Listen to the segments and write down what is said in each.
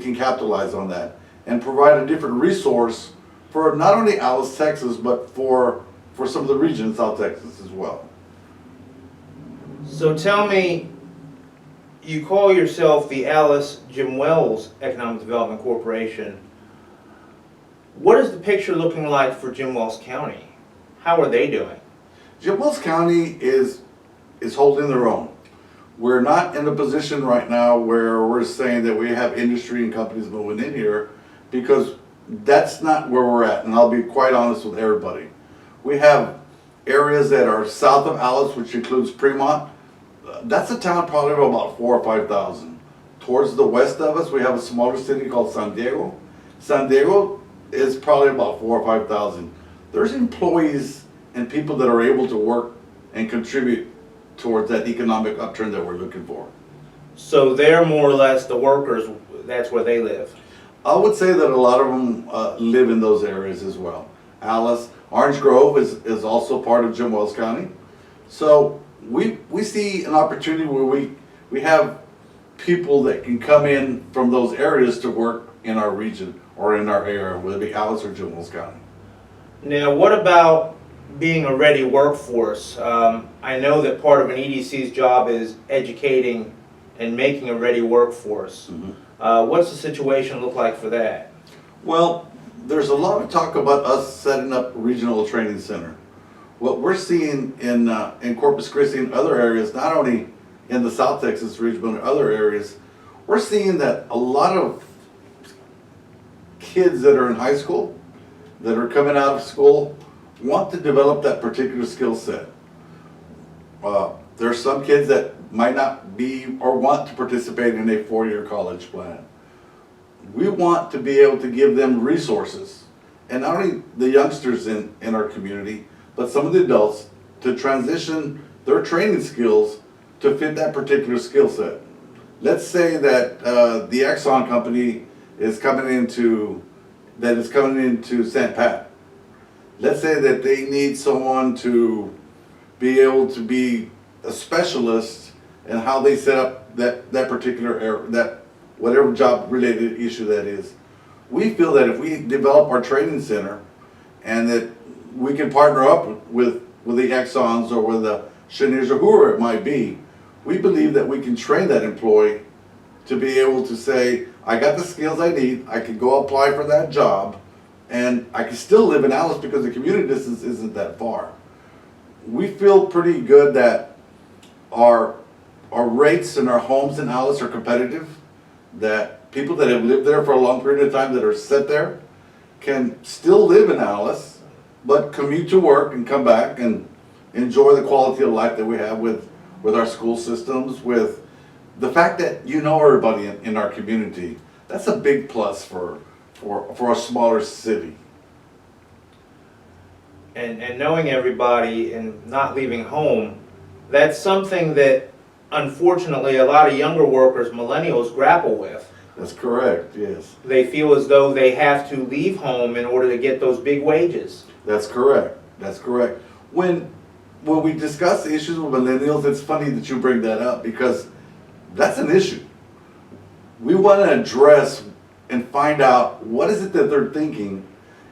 we can capitalize on that and provide a different resource for not only Alice, Texas, but for some of the region in South Texas as well. So tell me, you call yourself the Alice-Jim Wells Economic Development Corporation. What is the picture looking like for Jim Wells County? How are they doing? Jim Wells County is holding their own. We're not in a position right now where we're saying that we have industry and companies moving in here, because that's not where we're at, and I'll be quite honest with everybody. We have areas that are south of Alice, which includes Fremont. That's a town probably of about 4,000 or 5,000. Towards the west of us, we have a smaller city called San Diego. San Diego is probably about 4,000 or 5,000. There's employees and people that are able to work and contribute towards that economic upturn that we're looking for. So they're more or less the workers, that's where they live. I would say that a lot of them live in those areas as well. Alice, Orange Grove is also part of Jim Wells County. So we see an opportunity where we have people that can come in from those areas to work in our region or in our area, whether it be Alice or Jim Wells County. Now, what about being a ready workforce? I know that part of an EDC's job is educating and making a ready workforce. Mm-hmm. What's the situation look like for that? Well, there's a lot of talk about us setting up a regional training center. What we're seeing in Corpus Christi and other areas, not only in the South Texas region, but in other areas, we're seeing that a lot of kids that are in high school, that are coming out of school, want to develop that particular skill set. There's some kids that might not be or want to participate in a four-year college plan. We want to be able to give them resources, and not only the youngsters in our community, but some of the adults, to transition their training skills to fit that particular skill set. Let's say that the Exxon company is coming into St. Pat. Let's say that they need someone to be able to be a specialist in how they set up that particular area, that whatever job related issue that is. We feel that if we develop our training center and that we can partner up with the Exxons or with the Cheniers or whoever it might be, we believe that we can train that employee to be able to say, I got the skills I need, I can go apply for that job, and I can still live in Alice because the community distance isn't that far. We feel pretty good that our rates and our homes in Alice are competitive, that people that have lived there for a long period of time that are set there can still live in Alice, but commute to work and come back and enjoy the quality of life that we have with our school systems, with the fact that you know everybody in our community. That's a big plus for a smaller city. And knowing everybody and not leaving home, that's something that unfortunately a lot of younger workers, millennials, grapple with. That's correct, yes. They feel as though they have to leave home in order to get those big wages. That's correct. That's correct. When we discuss the issues with millennials, it's funny that you bring that up, because that's an issue. We want to address and find out what is it that they're thinking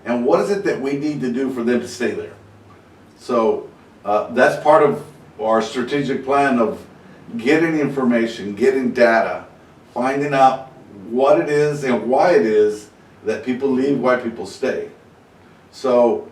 and what is it that we need to do for them to stay there. So that's part of our strategic plan of getting information, getting data, finding out what it is and why it is that people leave, why people stay. So